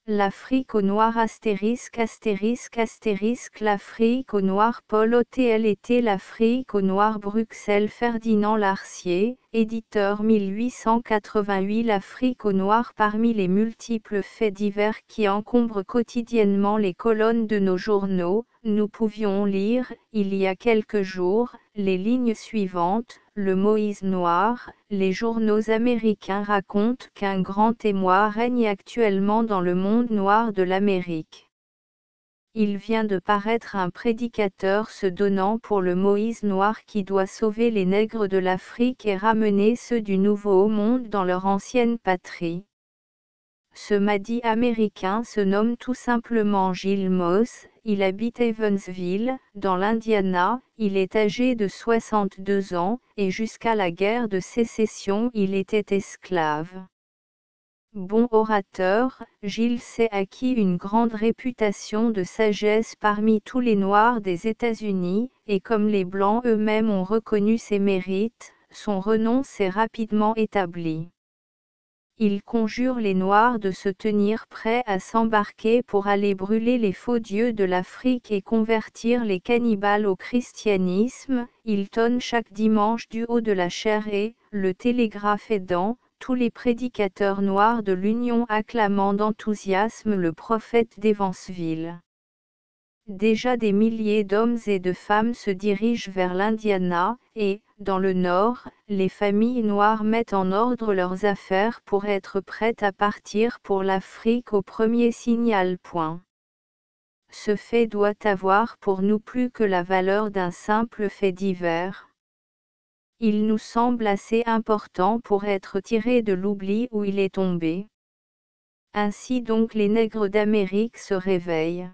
L'Afrique au noir astérisque astérisque astérisque l'Afrique au noir Paul Otl était l'Afrique au noir Bruxelles Ferdinand Larcier, éditeur 1888 L'Afrique au noir parmi les multiples faits divers qui encombrent quotidiennement les colonnes de nos journaux, nous pouvions lire, il y a quelques jours, les lignes suivantes. Le Moïse noir, les journaux américains racontent qu'un grand émoi règne actuellement dans le monde noir de l'Amérique. Il vient de paraître un prédicateur se donnant pour le Moïse noir qui doit sauver les nègres de l'Afrique et ramener ceux du Nouveau Monde dans leur ancienne patrie. Ce Mahdi américain se nomme tout simplement Gill Moss, il habite Evansville, dans l'Indiana, il est âgé de 62 ans, et jusqu'à la guerre de sécession il était esclave. Bon orateur, Gill s'est acquis une grande réputation de sagesse parmi tous les Noirs des États-Unis, et comme les Blancs eux-mêmes ont reconnu ses mérites, son renom s'est rapidement établi. Il conjure les Noirs de se tenir prêts à s'embarquer pour aller brûler les faux dieux de l'Afrique et convertir les cannibales au christianisme. Il tonne chaque dimanche du haut de la chaire et, le télégraphe aidant, tous les prédicateurs noirs de l'Union acclamant d'enthousiasme le prophète d'Evansville. Déjà des milliers d'hommes et de femmes se dirigent vers l'Indiana, et, dans le Nord, les familles noires mettent en ordre leurs affaires pour être prêtes à partir pour l'Afrique au premier signal. Ce fait doit avoir pour nous plus que la valeur d'un simple fait divers. Il nous semble assez important pour être tiré de l'oubli où il est tombé. Ainsi donc les nègres d'Amérique se réveillent.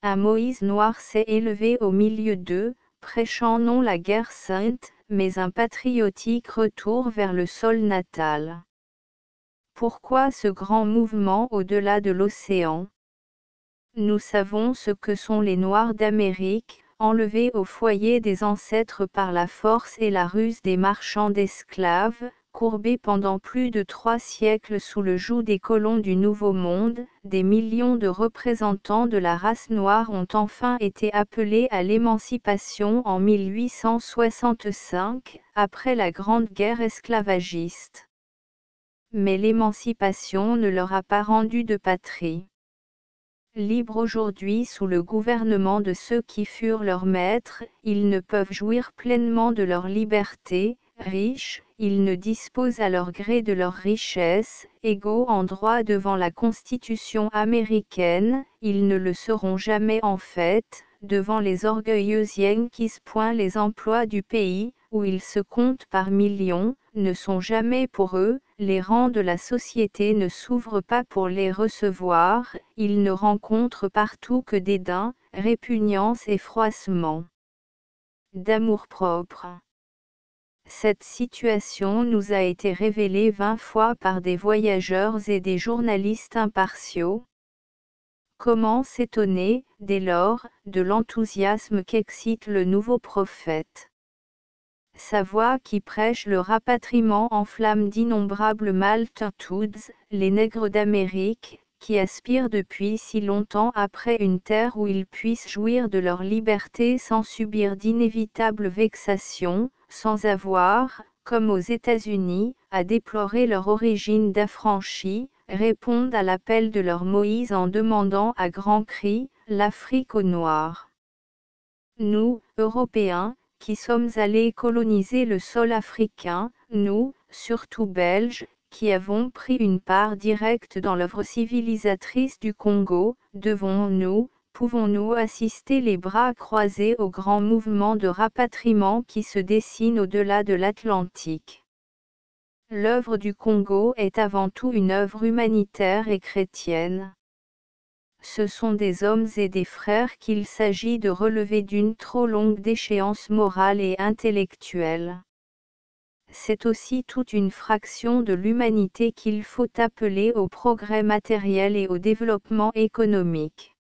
Un Moïse noir s'est élevé au milieu d'eux, prêchant non la guerre sainte, mais un patriotique retour vers le sol natal. Pourquoi ce grand mouvement au-delà de l'océan? Nous savons ce que sont les Noirs d'Amérique, enlevés au foyer des ancêtres par la force et la ruse des marchands d'esclaves, courbés pendant plus de 3 siècles sous le joug des colons du Nouveau Monde, des millions de représentants de la race noire ont enfin été appelés à l'émancipation en 1865, après la Grande Guerre esclavagiste. Mais l'émancipation ne leur a pas rendu de patrie. Libres aujourd'hui sous le gouvernement de ceux qui furent leurs maîtres, ils ne peuvent jouir pleinement de leur liberté. Riches, ils ne disposent à leur gré de leur richesse, égaux en droit devant la Constitution américaine, ils ne le seront jamais en fait, devant les orgueilleux Yankees. Les emplois du pays, où ils se comptent par millions, ne sont jamais pour eux, les rangs de la société ne s'ouvrent pas pour les recevoir, ils ne rencontrent partout que dédain, répugnance et froissement d'amour-propre. Cette situation nous a été révélée 20 fois par des voyageurs et des journalistes impartiaux. Comment s'étonner, dès lors, de l'enthousiasme qu'excite le nouveau prophète? Sa voix qui prêche le rapatriement enflamme d'innombrables multitudes, les nègres d'Amérique, qui aspirent depuis si longtemps après une terre où ils puissent jouir de leur liberté sans subir d'inévitables vexations, sans avoir, comme aux États-Unis, à déplorer leur origine d'affranchis, répondent à l'appel de leur Moïse en demandant à grands cris, l'Afrique aux Noirs. Nous, Européens, qui sommes allés coloniser le sol africain, nous, surtout Belges, qui avons pris une part directe dans l'œuvre civilisatrice du Congo, pouvons-nous assister les bras croisés au grand mouvement de rapatriement qui se dessine au-delà de l'Atlantique? L'œuvre du Congo est avant tout une œuvre humanitaire et chrétienne. Ce sont des hommes et des frères qu'il s'agit de relever d'une trop longue déchéance morale et intellectuelle. C'est aussi toute une fraction de l'humanité qu'il faut appeler au progrès matériel et au développement économique.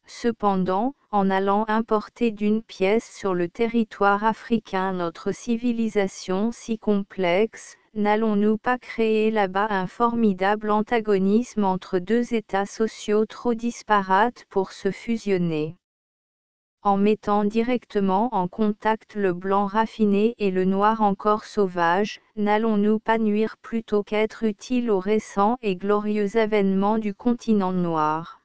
Cependant, en allant importer d'une pièce sur le territoire africain notre civilisation si complexe, n'allons-nous pas créer là-bas un formidable antagonisme entre deux états sociaux trop disparates pour se fusionner? En mettant directement en contact le blanc raffiné et le noir encore sauvage, n'allons-nous pas nuire plutôt qu'être utiles au récent et glorieux avènement du continent noir?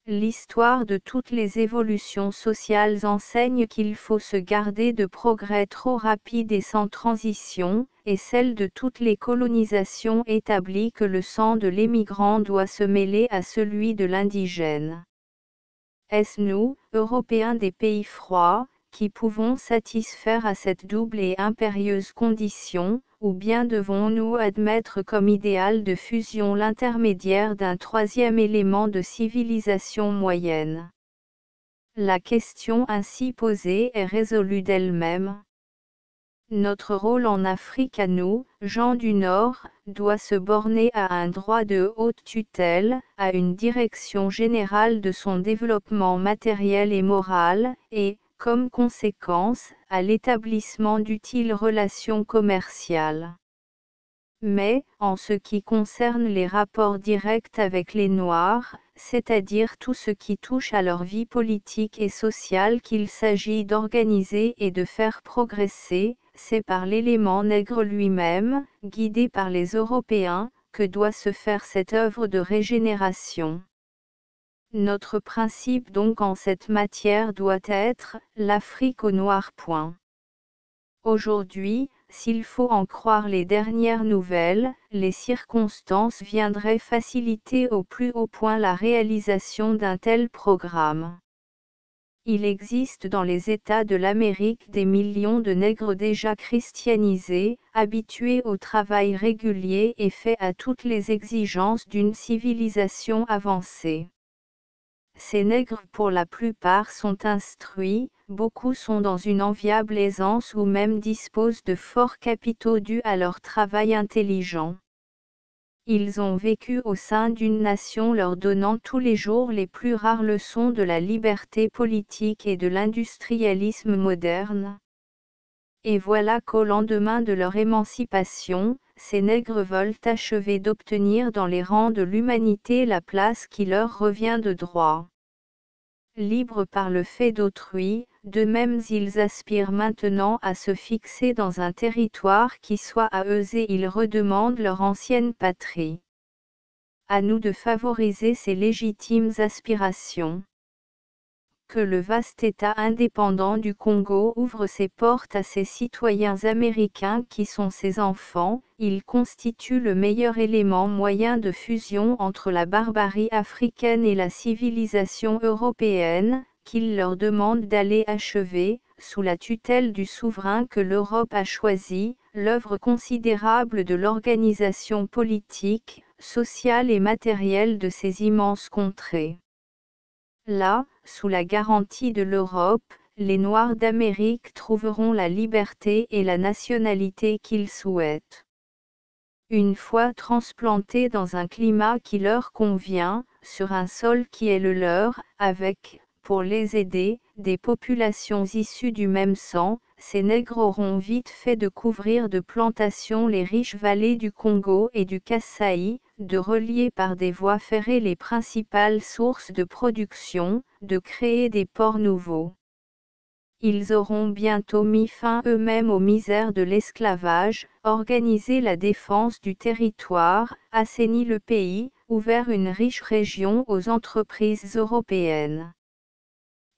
L'histoire de toutes les évolutions sociales enseigne qu'il faut se garder de progrès trop rapides et sans transition, et celle de toutes les colonisations établit que le sang de l'émigrant doit se mêler à celui de l'indigène. Est-ce nous, Européens des pays froids, qui pouvons satisfaire à cette double et impérieuse condition, ou bien devons-nous admettre comme idéal de fusion l'intermédiaire d'un troisième élément de civilisation moyenne? La question ainsi posée est résolue d'elle-même. Notre rôle en Afrique à nous, gens du Nord, doit se borner à un droit de haute tutelle, à une direction générale de son développement matériel et moral, et, comme conséquence, à l'établissement d'utiles relations commerciales. Mais, en ce qui concerne les rapports directs avec les Noirs, c'est-à-dire tout ce qui touche à leur vie politique et sociale qu'il s'agit d'organiser et de faire progresser, c'est par l'élément nègre lui-même, guidé par les Européens, que doit se faire cette œuvre de régénération. Notre principe donc en cette matière doit être « l'Afrique au noir ». Aujourd'hui, s'il faut en croire les dernières nouvelles, les circonstances viendraient faciliter au plus haut point la réalisation d'un tel programme. Il existe dans les États de l'Amérique des millions de nègres déjà christianisés, habitués au travail régulier et faits à toutes les exigences d'une civilisation avancée. Ces nègres pour la plupart sont instruits, beaucoup sont dans une enviable aisance ou même disposent de forts capitaux dus à leur travail intelligent. Ils ont vécu au sein d'une nation leur donnant tous les jours les plus rares leçons de la liberté politique et de l'industrialisme moderne. Et voilà qu'au lendemain de leur émancipation, ces nègres veulent achever d'obtenir dans les rangs de l'humanité la place qui leur revient de droit. Libres par le fait d'autrui, de même ils aspirent maintenant à se fixer dans un territoire qui soit à eux et ils redemandent leur ancienne patrie. À nous de favoriser ces légitimes aspirations. Que le vaste État indépendant du Congo ouvre ses portes à ses citoyens américains qui sont ses enfants, il constitue le meilleur élément moyen de fusion entre la barbarie africaine et la civilisation européenne, qu'il leur demande d'aller achever, sous la tutelle du souverain que l'Europe a choisi, l'œuvre considérable de l'organisation politique, sociale et matérielle de ces immenses contrées. Là, sous la garantie de l'Europe, les Noirs d'Amérique trouveront la liberté et la nationalité qu'ils souhaitent. Une fois transplantés dans un climat qui leur convient, sur un sol qui est le leur, avec, pour les aider, des populations issues du même sang, ces nègres auront vite fait de couvrir de plantations les riches vallées du Congo et du Kasaï, de relier par des voies ferrées les principales sources de production, de créer des ports nouveaux. Ils auront bientôt mis fin eux-mêmes aux misères de l'esclavage, organisé la défense du territoire, assaini le pays, ouvert une riche région aux entreprises européennes.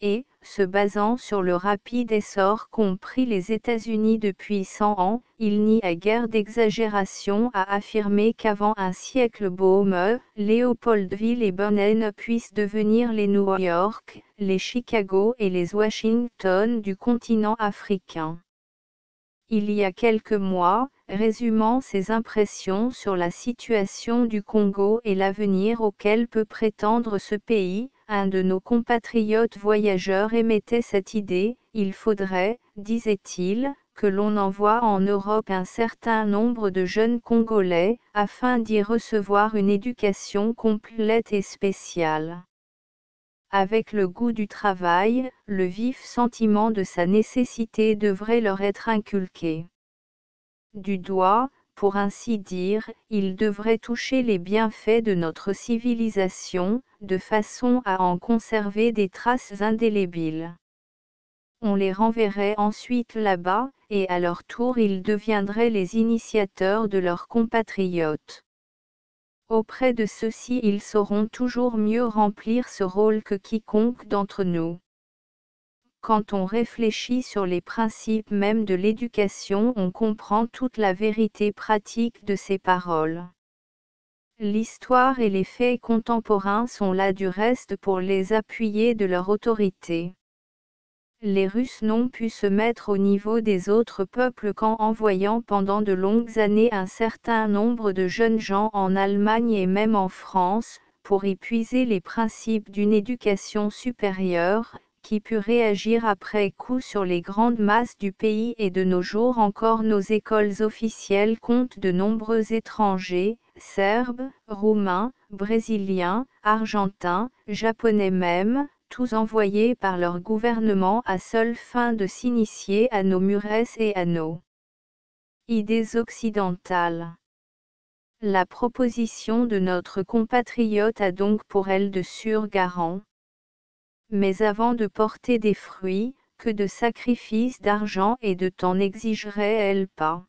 Et, se basant sur le rapide essor qu'ont pris les États-Unis depuis 100 ans, il n'y a guère d'exagération à affirmer qu'avant un siècle Baume, Léopoldville et Bunyan puissent devenir les New York, les Chicago et les Washington du continent africain. Il y a quelques mois, résumant ses impressions sur la situation du Congo et l'avenir auquel peut prétendre ce pays, un de nos compatriotes voyageurs émettait cette idée: il faudrait, disait-il, que l'on envoie en Europe un certain nombre de jeunes Congolais, afin d'y recevoir une éducation complète et spéciale. avec le goût du travail, le vif sentiment de sa nécessité devrait leur être inculqué. Du doigt, pour ainsi dire, ils devraient toucher les bienfaits de notre civilisation, de façon à en conserver des traces indélébiles. On les renverrait ensuite là-bas, et à leur tour ils deviendraient les initiateurs de leurs compatriotes. Auprès de ceux-ci ils sauront toujours mieux remplir ce rôle que quiconque d'entre nous. Quand on réfléchit sur les principes même de l'éducation, on comprend toute la vérité pratique de ces paroles. L'histoire et les faits contemporains sont là du reste pour les appuyer de leur autorité. Les Russes n'ont pu se mettre au niveau des autres peuples qu'en envoyant pendant de longues années un certain nombre de jeunes gens en Allemagne et même en France, pour y puiser les principes d'une éducation supérieure, qui put réagir après coup sur les grandes masses du pays, et de nos jours encore nos écoles officielles comptent de nombreux étrangers, Serbes, Roumains, Brésiliens, Argentins, Japonais même, tous envoyés par leur gouvernement à seule fin de s'initier à nos mures et à nos idées occidentales. La proposition de notre compatriote a donc pour elle de sûrs garants. Mais avant de porter des fruits, que de sacrifices d'argent et de temps n'exigerait-elle pas?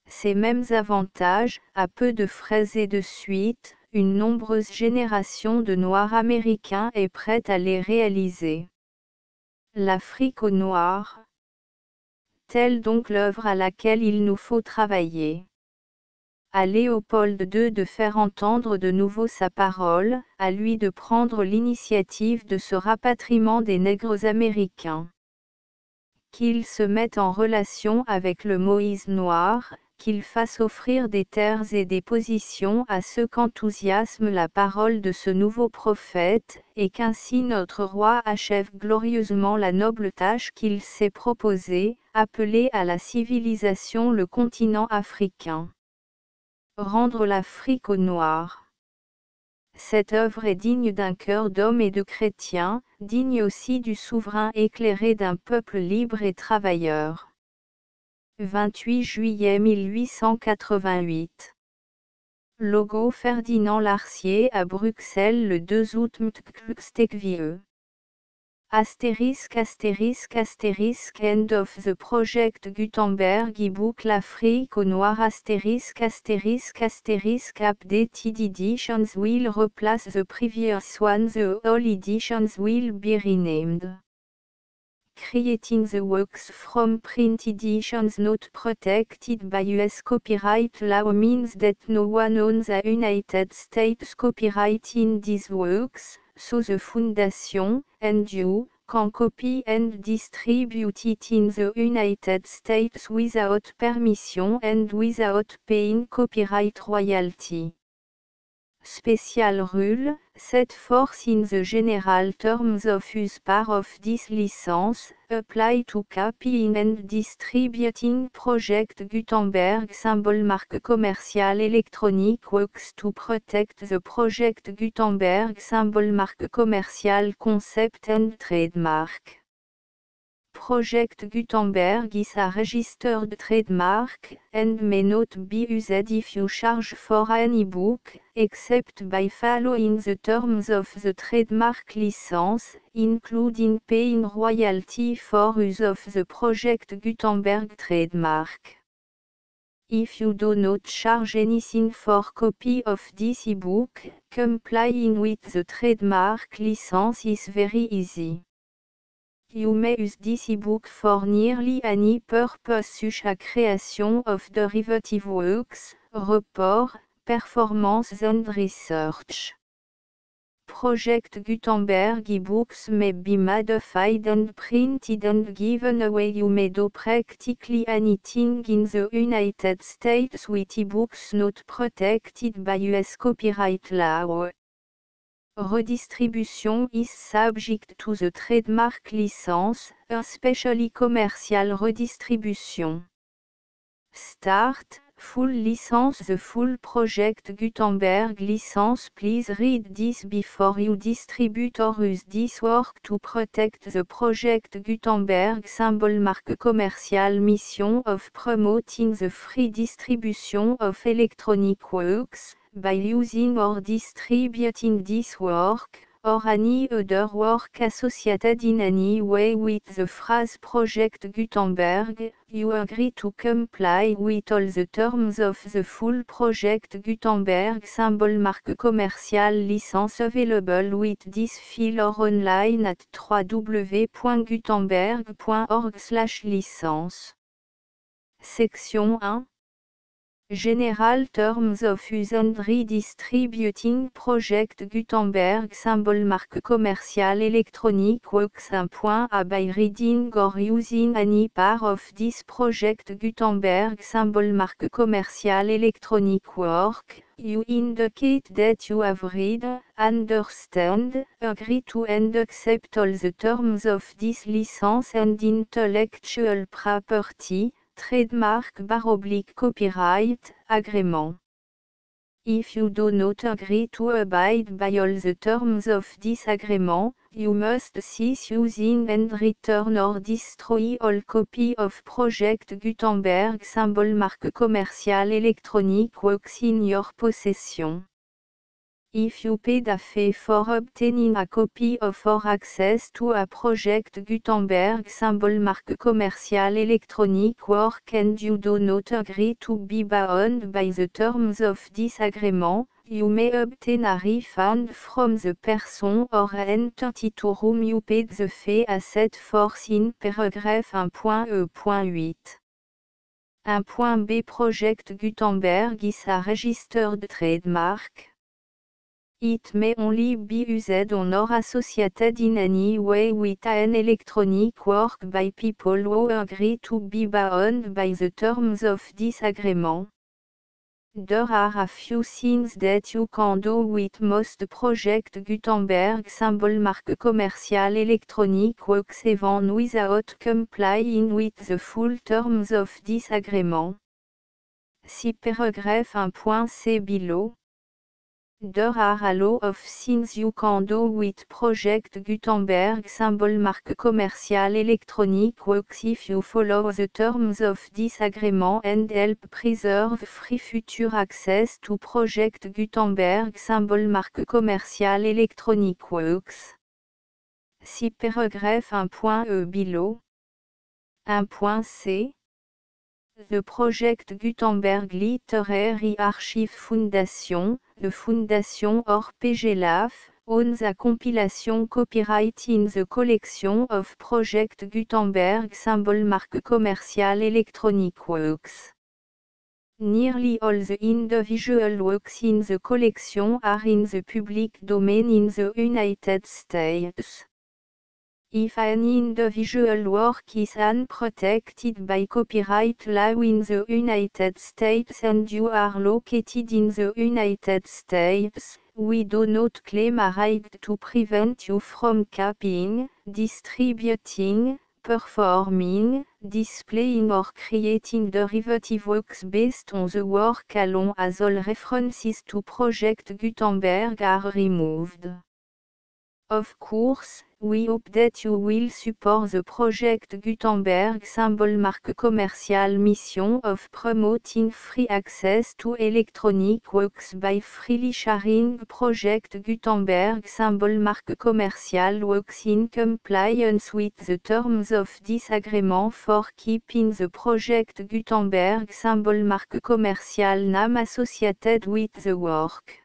Ces mêmes avantages, à peu de frais et de suite, une nombreuse génération de Noirs américains est prête à les réaliser. L'Afrique aux Noirs. Telle donc l'œuvre à laquelle il nous faut travailler. À Léopold II de faire entendre de nouveau sa parole, à lui de prendre l'initiative de ce rapatriement des nègres américains. Qu'il se mette en relation avec le Moïse noir, qu'il fasse offrir des terres et des positions à ceux qu'enthousiasme la parole de ce nouveau prophète, et qu'ainsi notre roi achève glorieusement la noble tâche qu'il s'est proposée, appeler à la civilisation le continent africain. Rendre l'Afrique aux Noirs. Cette œuvre est digne d'un cœur d'homme et de chrétien, digne aussi du souverain éclairé d'un peuple libre et travailleur. 28 juillet 1888. Logo Ferdinand Larcier à Bruxelles le 2 août Mtklukstekvieux. Asterisk asterisk asterisk end of the project Gutenberg ebook L'Afrique aux Noirs asterisk asterisk asterisk updated editions will replace the previous one, the all editions will be renamed. Creating the works from print editions not protected by US copyright law means that no one owns the United States copyright in these works, so the Foundation, and you, can copy and distribute it in the United States without permission and without paying copyright royalty. Special rule, set forth in the general terms of use part of this license, apply to copying and distributing Project Gutenberg symbol marque commercial electronic works to protect the Project Gutenberg symbol marque commercial concept and trademark. Project Gutenberg is a registered trademark, and may not be used if you charge for an e-book, except by following the terms of the trademark license, including paying royalty for use of the Project Gutenberg trademark. If you do not charge anything for copy of this e-book, complying with the trademark license is very easy. You may use this e-book for nearly any purpose such as creation of derivative works, report, performance and research. Project Gutenberg e-books may be modified and printed and given away. You may do practically anything in the United States with e-books not protected by US copyright law. Redistribution is subject to the trademark license, especially commercial redistribution. Start, Full license. The full project Gutenberg license. Please read this before you distribute or use this work to protect the project Gutenberg symbol. Marque commerciale. Mission of promoting the free distribution of electronic works, by using or distributing this work, or any other work associated in any way with the phrase Project Gutenberg. You agree to comply with all the terms of the full Project Gutenberg symbol. Marque commerciale. Licence available with this file or online at www.gutenberg.org/licence. Section 1. General Terms of Use and Redistributing Project Gutenberg symbol. Marque commerciale electronic works. 1.a By reading or using any part of this Project Gutenberg symbol. Marque commerciale electronic work, you indicate that you have read, understand, agree to and accept all the terms of this license and intellectual property, trademark / copyright, agreement. If you do not agree to abide by all the terms of this agreement, you must cease using and return or destroy all copy of Project Gutenberg symbol. Marque commerciale electronic works in your possession. If you paid a fee for obtaining a copy of or access to a Project Gutenberg symbol. Marque commerciale electronic work and you do not agree to be bound by the terms of this agreement, you may obtain a refund from the person or entity to whom you paid the fee as set forth in paragraph 1.e.8. 1.b Project Gutenberg is a registered trademark. It may only be used on or associated in any way with an electronic work by people who agree to be bound by the terms of this agreement. There are a few things that you can do with most Project Gutenberg symbol. Marque commerciale electronic works even without complying with the full terms of this agreement. See paragraph 1.c below. There are a lot of things you can do with Project Gutenberg symbol. Marque commerciale electronic works if you follow the terms of this agreement and help preserve free future access to Project Gutenberg symbol. Marque commerciale electronic works. See paragraph 1.e below. 1.c The Project Gutenberg Literary Archive Foundation, the Foundation or PGLAF, owns a compilation copyright in the collection of Project Gutenberg symbol. Marque commerciale electronic works. Nearly all the individual works in the collection are in the public domain in the United States. If an individual work is unprotected by copyright law in the United States and you are located in the United States, we do not claim a right to prevent you from copying, distributing, performing, displaying or creating derivative works based on the work alone as all references to Project Gutenberg are removed. Of course, we hope that you will support the Project Gutenberg symbol. Marque commerciale mission of promoting free access to electronic works by freely sharing Project Gutenberg symbol. Marque commerciale works in compliance with the terms of this agreement for keeping the Project Gutenberg symbol. Marque commerciale name associated with the work.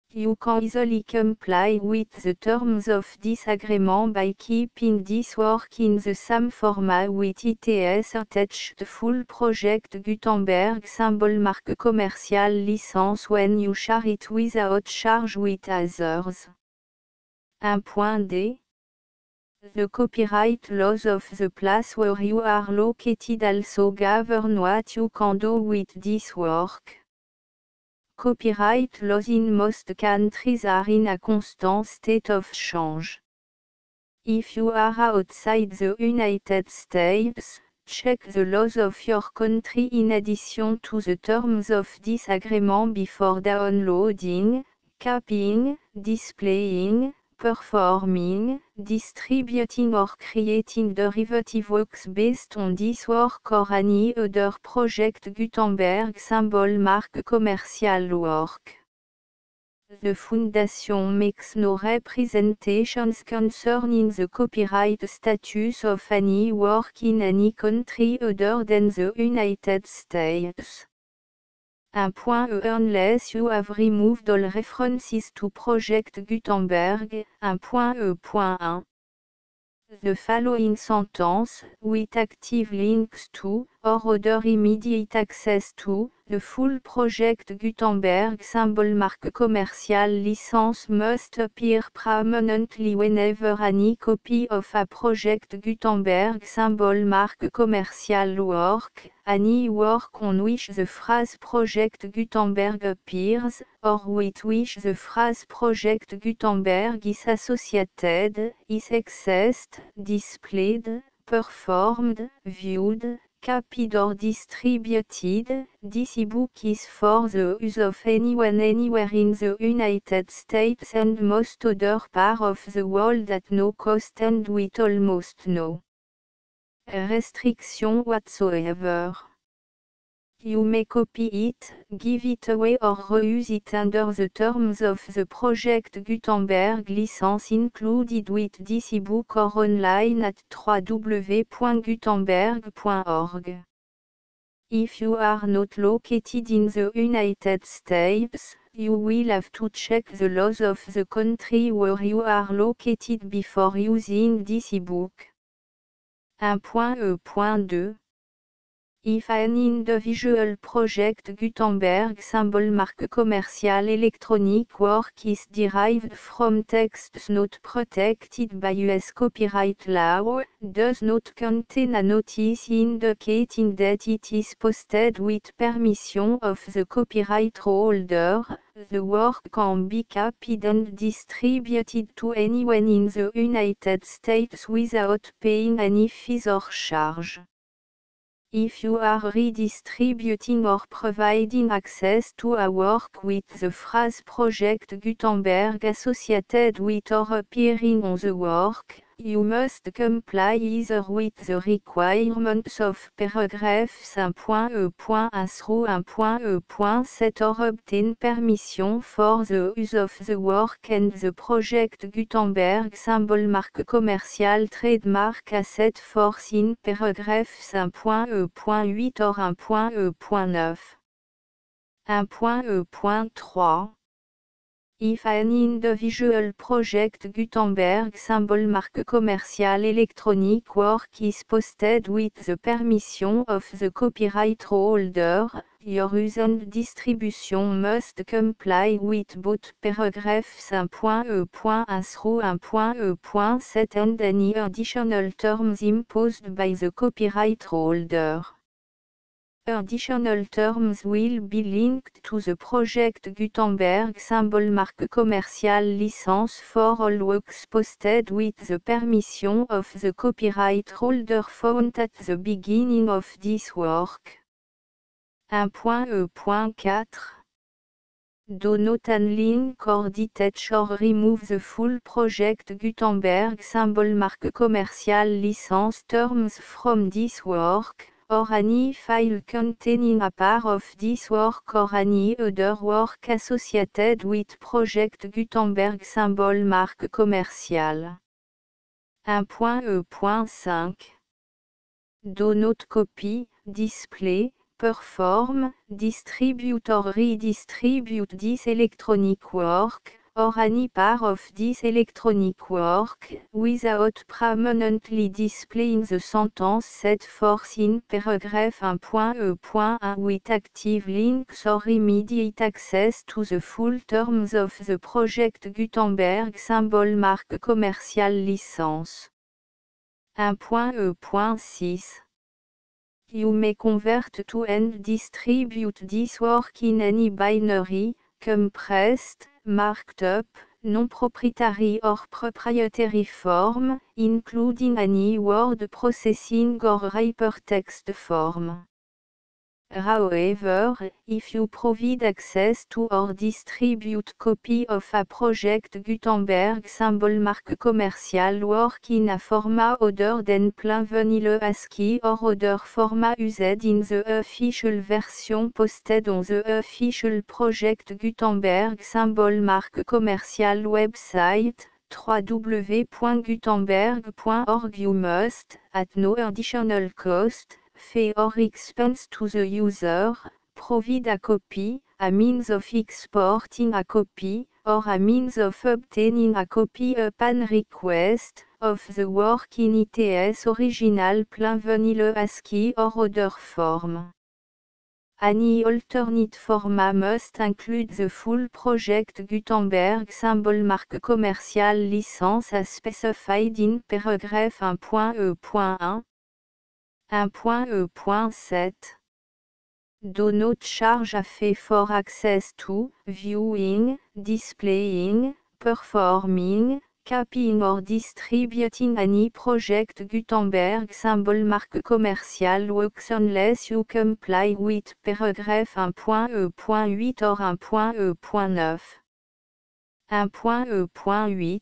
You can easily comply with the terms of this agreement by keeping this work in the same format with its attached full Project Gutenberg symbol. Marque commerciale license when you share it without charge with others. 1.d The copyright laws of the place where you are located also govern what you can do with this work. Copyright laws in most countries are in a constant state of change. If you are outside the United States, check the laws of your country in addition to the terms of this agreement before downloading, copying, displaying, performing, distributing or creating derivative works based on this work or any other project. Gutenberg symbol marque commercial work. The Foundation makes no representations concerning the copyright status of any work in any country other than the United States. Unless you have removed all references to Project Gutenberg. 1.1. The following sentence, with active links to, or other immediate access to, the full Project Gutenberg symbol marque commercial license must appear prominently whenever any copy of a Project Gutenberg symbol marque commercial work, any work on which the phrase Project Gutenberg appears, or with which the phrase Project Gutenberg is associated, is accessed, displayed, performed, viewed, copied or distributed. This ebook is for the use of anyone anywhere in the United States and most other parts of the world at no cost and with almost no restriction whatsoever. You may copy it, give it away or reuse it under the terms of the Project Gutenberg license included with this ebook or online at www.gutenberg.org. If you are not located in the United States, you will have to check the laws of the country where you are located before using this ebook. 1.2. If an individual Project Gutenberg symbol marque commercial electronic work is derived from texts not protected by US copyright law, does not contain a notice indicating that it is posted with permission of the copyright holder, the work can be copied and distributed to anyone in the United States without paying any fees or charge. If you are redistributing or providing access to a work with the phrase Project Gutenberg associated with or appearing on the work, you must comply either with the requirements of paragraphs 1.1 through 1.7 or obtain permission for the use of the work and the Project Gutenberg symbol marque commercial trademark as set forth in paragraphs 1.8 or 1.9. 1.3. If an individual Project Gutenberg symbol marque commercial electronic work is posted with the permission of the copyright holder, your use and distribution must comply with both paragraphs 1.1 through 1.7 and any additional terms imposed by the copyright holder. Additional terms will be linked to the Project Gutenberg symbol marque commercial license for all works posted with the permission of the copyright holder found at the beginning of this work. 1.4. Do not unlink or detach or remove the full Project Gutenberg symbol marque commercial license terms from this work, or any file containing a part of this work or any other work associated with Project Gutenberg symbol marque commercial. 1.5. Do not copy, display, perform, distribute or redistribute this electronic work, or any part of this electronic work, without permanently displaying the sentence set forth in paragraph 1.1 with active links or immediate access to the full terms of the Project Gutenberg symbol marque commercial license. 1.6. You may convert to and distribute this work in any binary, compressed, marked up, non-proprietary or proprietary form, including any word processing or hypertext form. However, if you provide access to or distribute copy of a project Gutenberg symbol marque commercial work in a format other than plain vanilla ASCII or other format used in the official version posted on the official project Gutenberg symbol marque commercial website, www.gutenberg.org, you must, at no additional cost, fee or expense to the user, provide a copy, a means of exporting a copy, or a means of obtaining a copy upon request, of the work in its original plain vanilla ASCII or other form. Any alternate format must include the full project Gutenberg symbol marque commercial licence as specified in paragraph 1.e.1. 1.e.7. Do not charge a fee for access to, viewing, displaying, performing, copying or distributing any project Gutenberg symbol marque commercial works unless you comply with paragraph 1.e.8 or 1.e.9. 1.e.8.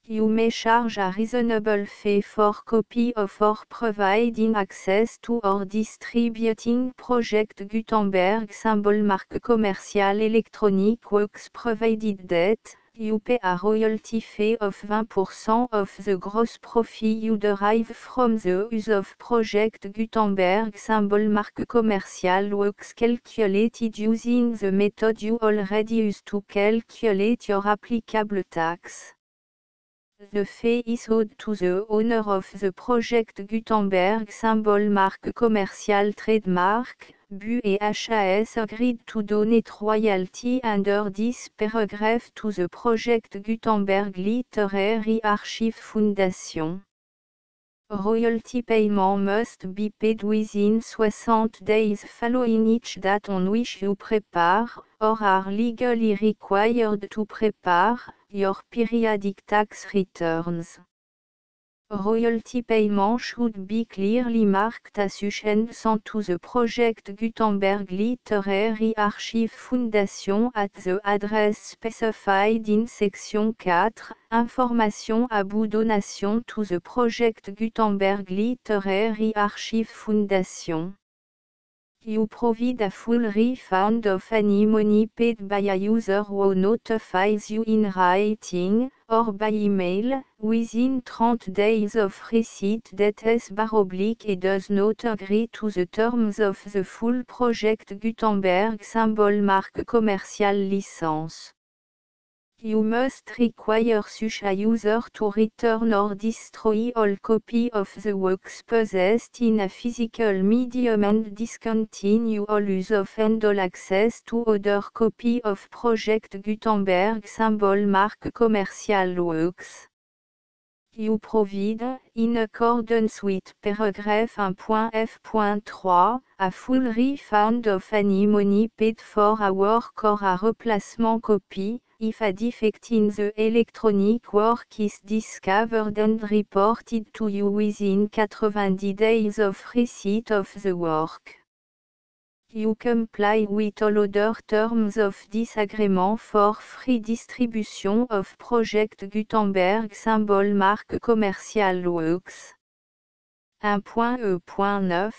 You may charge a reasonable fee for copy of or providing access to or distributing project Gutenberg symbol marque commercial electronic works provided that you pay a royalty fee of 20% of the gross profit you derive from the use of project Gutenberg symbol marque commercial works calculated using the method you already use to calculate your applicable tax. The fee is owed to the owner of the project Gutenberg symbol marque commercial trademark, BU et HAS agreed to donate royalty under this paragraph to the project Gutenberg Literary Archive Foundation. Royalty payment must be paid within 60 days following each date on which you prepare, or are legally required to prepare, your periodic tax returns. Royalty payment should be clearly marked association to the project Gutenberg Literary Archive Foundation at the address specified in section 4, Information about donation to the project Gutenberg Literary Archive Foundation. You provide a full refund of any money paid by a user who notifies you in writing, or by email, within 30 days of receipt that et does not agree to the terms of the full project Gutenberg symbol marque commercial licence. You must require such a user to return or destroy all copy of the works possessed in a physical medium and discontinue all use of and all access to other copy of project Gutenberg symbol marque commercial works. You provide, in accordance with paragraph 1.f.3, a full refund of any money paid for a work or a replacement copy, if a defect in the electronic work is discovered and reported to you within 90 days of receipt of the work. You comply with all other terms of this agreement for free distribution of project Gutenberg symbol marque commercial works. 1.e.9.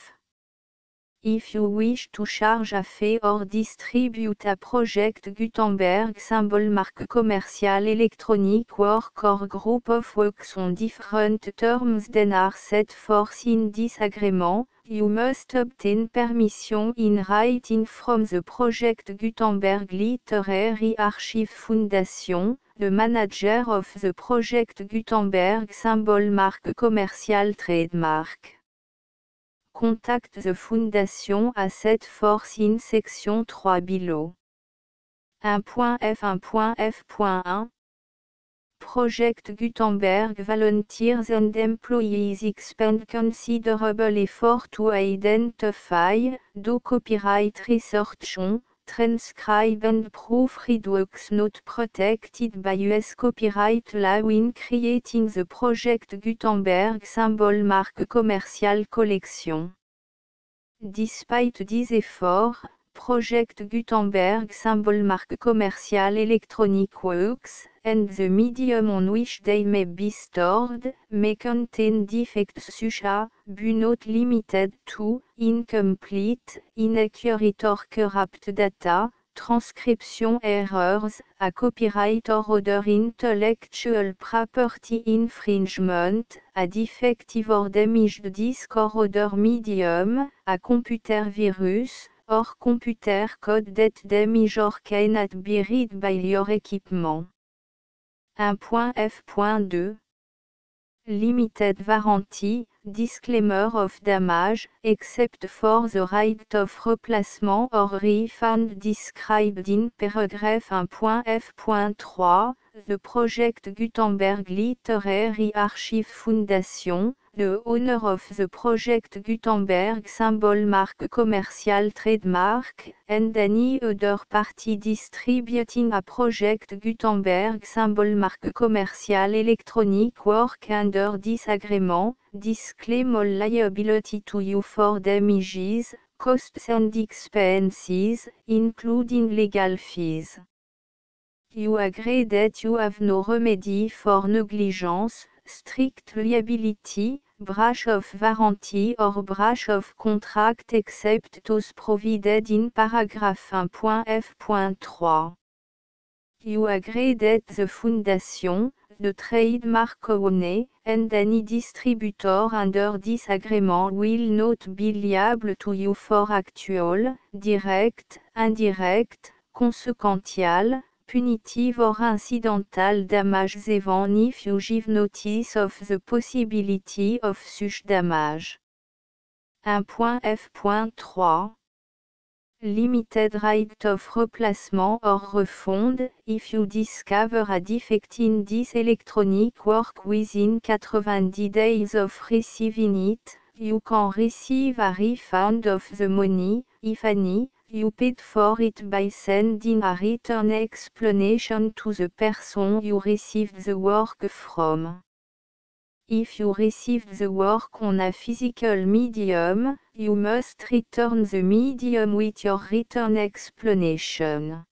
If you wish to charge a fee or distribute a project Gutenberg symbol marque commercial electronic work or group of works on different terms than are set forth in this agreement, you must obtain permission in writing from the project Gutenberg Literary Archive Foundation, the manager of the project Gutenberg symbol marque commercial trademark. Contact the Foundation as set forth in section 3 below. 1.f.1.f.1 Project Gutenberg volunteers and employees expend considerable effort to identify, do copyright research on, transcribe and proofread works not protected by US copyright law in creating the Project Gutenberg symbol marque commercial collection. Despite these efforts, Project Gutenberg symbol marque commercial electronic works, and the medium on which they may be stored, may contain defects such as, but not limited to, incomplete, inaccurate or corrupt data, transcription errors, a copyright or other intellectual property infringement, a defective or damaged disk or other medium, a computer virus, or computer code that damage or cannot be read by your equipment. 1.f.2 Limited warranty, disclaimer of damage, except for the right of replacement or refund described in paragraph 1.f.3, the Project Gutenberg Literary Archive Foundation, the owner of the Project Gutenberg symbol marque commercial trademark, and any other party distributing a Project Gutenberg symbol marque commercial electronic work under this agreement, disclaim all liability to you for damages, costs and expenses, including legal fees. You agree that you have no remedy for negligence, strict liability, breach of warranty or breach of contract except those provided in paragraph 1.f.3. You agree that the Foundation, the trademark owner, and any distributor under this agreement will not be liable to you for actual, direct, indirect, consequential, punitive or incidental damages even if you give notice of the possibility of such damage. 1.f.3 Limited right of replacement or refund, if you discover a defect in this electronic work within 90 days of receiving it, you can receive a refund of the money, if any, you paid for it by sending a written explanation to the person you received the work from. If you received the work on a physical medium, you must return the medium with your written explanation.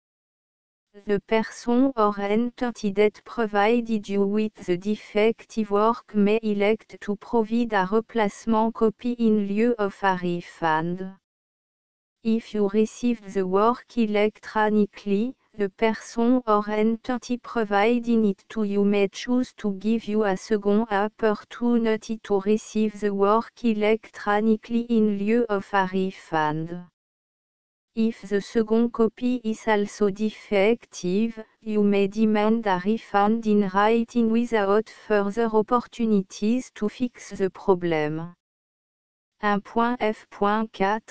The person or entity that provided you with the defective work may elect to provide a replacement copy in lieu of a refund. If you received the work electronically, the person or entity providing it to you may choose to give you a second opportunity to receive the work electronically in lieu of a refund. If the second copy is also defective, you may demand a refund in writing without further opportunities to fix the problem. 1.f.4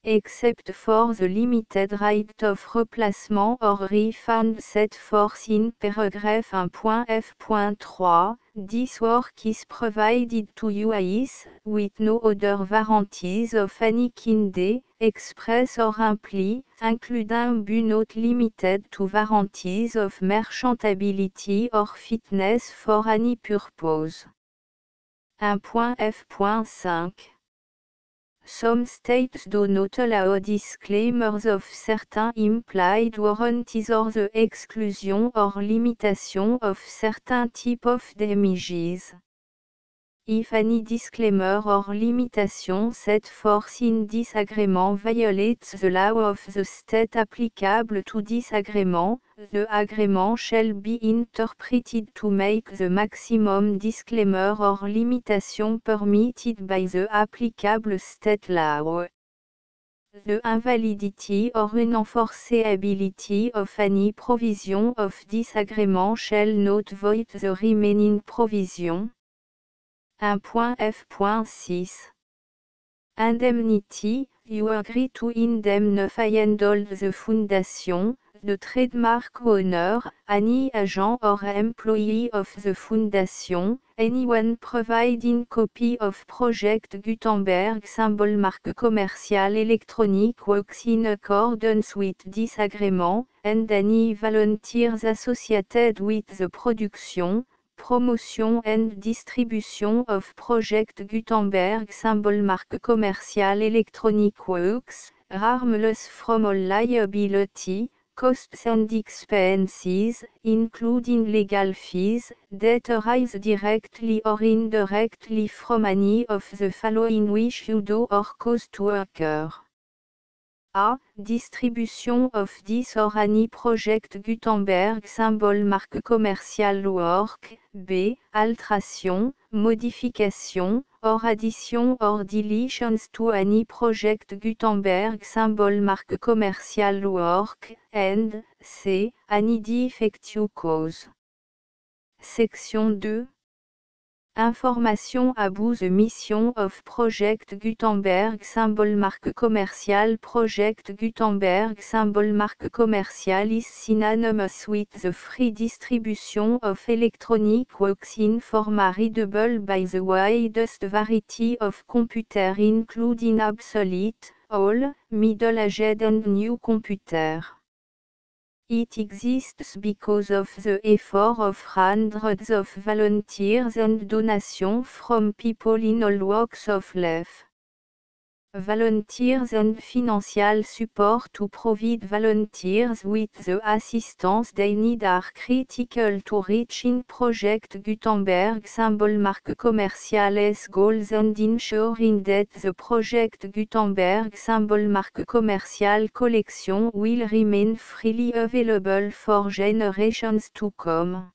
Except for the limited right of replacement or refund set forth in paragraph 1.f.3, this work is provided to you as, with no other warranties of any kind, express or implied, including but not limited to warranties of merchantability or fitness for any purpose. 1.f.5 Some states do not allow disclaimers of certain implied warranties or the exclusion or limitation of certain type of damages. If any disclaimer or limitation set forth in this agreement violates the law of the state applicable to this agreement, the agreement shall be interpreted to make the maximum disclaimer or limitation permitted by the applicable state law. The invalidity or unenforceability of any provision of this agreement shall not void the remaining provision. 1.f.6 Indemnity, you agree to indemnify and hold the foundation, the trademark owner, any agent or employee of the foundation, anyone providing copy of Project Gutenberg symbol marque commerciale électronique works in accordance with this agreement, and any volunteers associated with the production, promotion and distribution of Project Gutenberg symbol marque commerciale électronique works, harmless from all liability, costs and expenses, including legal fees, that arise directly or indirectly from any of the following which you do or cause to occur. A. Distribution of this or any Project Gutenberg symbol marque commerciale work. B. Alteration, modification, or addition or deletions to any Project Gutenberg symbol marque commerciale work. And C. Any defective cause. Section 2. Information about the mission of Project Gutenberg symbol marque commerciale. Project Gutenberg symbol marque commerciale is synonymous with the free distribution of electronic works in format readable by the widest variety of computer including obsolete, old, middle-aged and new computer. It exists because of the effort of hundreds of volunteers and donations from people in all walks of life. Volunteers and financial support to provide volunteers with the assistance they need are critical to reaching Project Gutenberg symbol marque commerciale's goals and ensuring that the Project Gutenberg symbol marque commerciale collection will remain freely available for generations to come.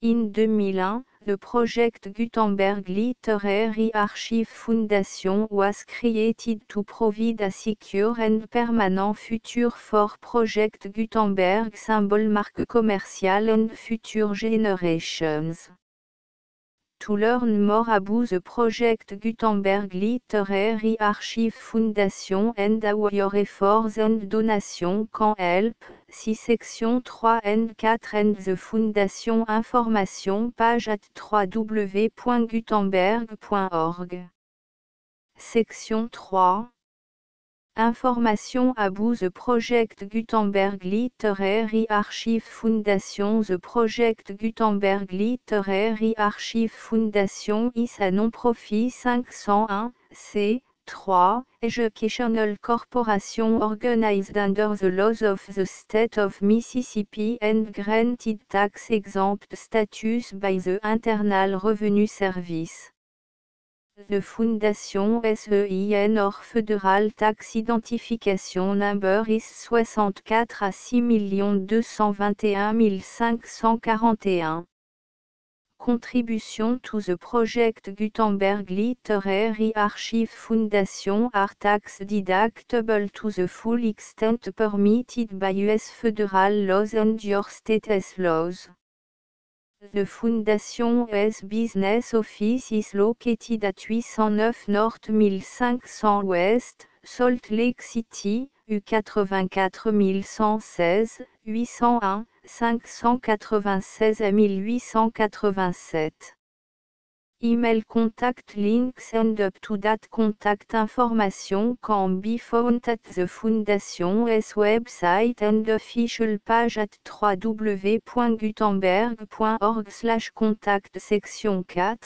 In 2001, the Project Gutenberg Literary Archive Foundation was created to provide a secure and permanent future for Project Gutenberg symbol marque commerciale and future generations. To learn more about the Project Gutenberg Literary Archive Foundation and how your efforts and donations can help, see section 3 and 4 and the Foundation information page at www.gutenberg.org. Section 3. Information about the Project Gutenberg Literary Archive Foundation. The Project Gutenberg Literary Archive Foundation is a non-profit 501(c)(3) educational corporation organized under the laws of the state of Mississippi and granted tax-exempt status by the Internal Revenue Service. The Foundation SEIN or Federal Tax Identification Number is 64 à 6 221 541. Contribution to the Project Gutenberg Literary Archive Foundation are tax deductible to the full extent permitted by U.S. federal laws and your state's laws. The Foundation's business office is located at 809 North 1500 West, Salt Lake City, U84 116, 801, 596 à 1887. Email contact links and up-to-date contact information can be found at the Foundation's website and official page at www.gutenberg.org/contact. Section 4.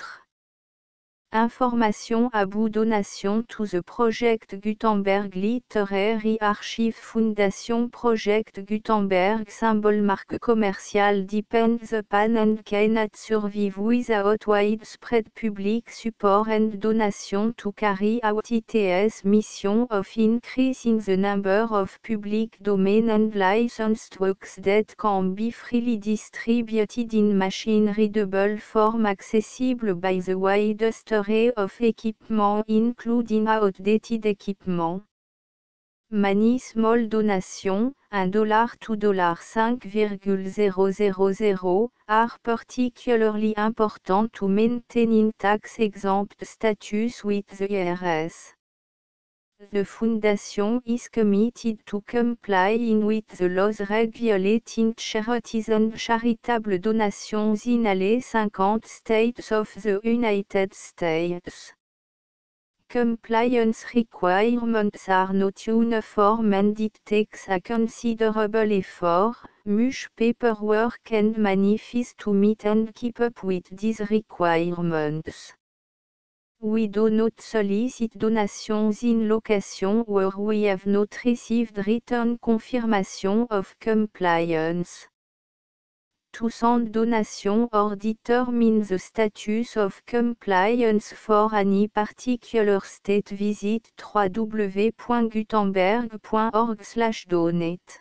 Information about donation to the Project Gutenberg Literary Archive Foundation. Project Gutenberg symbol marque commerciale depends upon and cannot survive without widespread public support and donation to carry out its mission of increasing the number of public domain and licensed works that can be freely distributed in machine-readable form accessible by the widest array of equipment including outdated equipment. Many small donations, $1 to $5,000, are particularly important to maintaining tax-exempt status with the IRS. The Foundation is committed to complying with the laws regulating charities and charitable donations in all 50 states of the United States. Compliance requirements are not uniform and it takes a considerable effort, much paperwork and money fees to meet and keep up with these requirements. We do not solicit donations in location where we have not received written confirmation of compliance. To send donation or determine the status of compliance for any particular state, visit www.gutenberg.org/donate.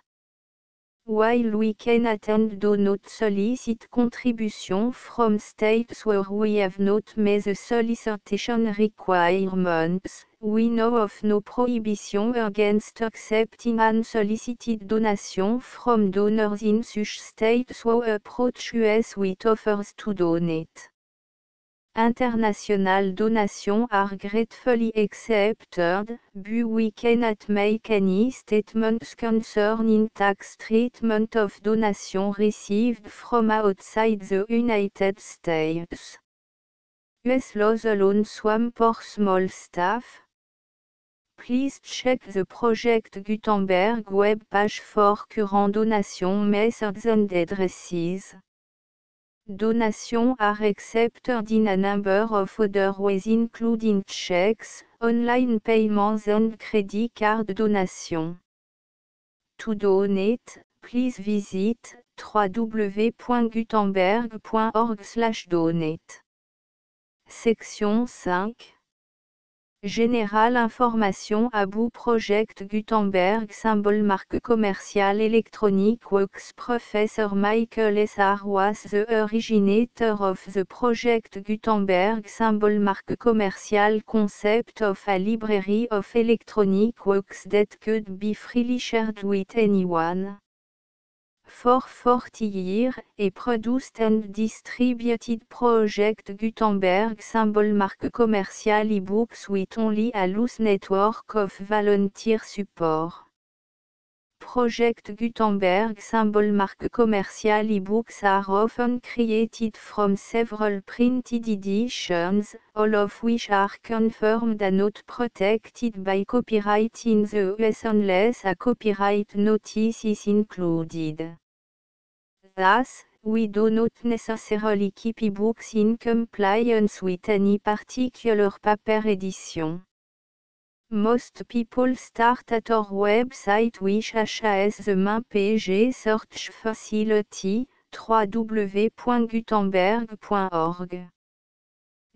While we cannot and do not solicit contribution from states where we have not met the solicitation requirements, we know of no prohibition against accepting unsolicited donation from donors in such states who approach us with offers to donate. International donations are gratefully accepted, but we cannot make any statements concerning tax treatment of donations received from outside the United States. US laws alone swamp for small staff. Please check the Project Gutenberg web page for current donation methods and addresses. Donations are accepted in a number of other ways including checks, online payments and credit card donation. To donate, please visit www.gutenberg.org/donate. Section 5. Général information about Project Gutenberg symbol marque commerciale électronique works. Professor Michael S. R. was the originator of the Project Gutenberg symbol marque commerciale concept of a library of electronic works that could be freely shared with anyone. For 40 years, he produced and distributed Project Gutenberg symbol marque commerciale e-books with only a loose network of volunteer support. Project Gutenberg symbol marque commerciale e-books are often created from several printed editions, all of which are confirmed and not protected by copyright in the US unless a copyright notice is included. Thus, we do not necessarily keep ebooks in compliance with any particular paper edition. Most people start at our website which has the main page search facility, www.gutenberg.org.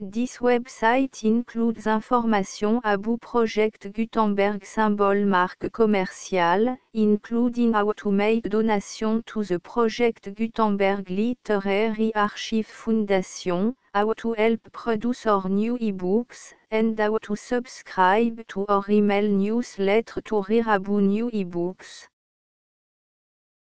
This website includes information about Project Gutenberg symbol marque commerciale, including how to make donation to the Project Gutenberg Literary Archive Foundation, how to help produce our new ebooks, and how to subscribe to our email newsletter to read about new ebooks.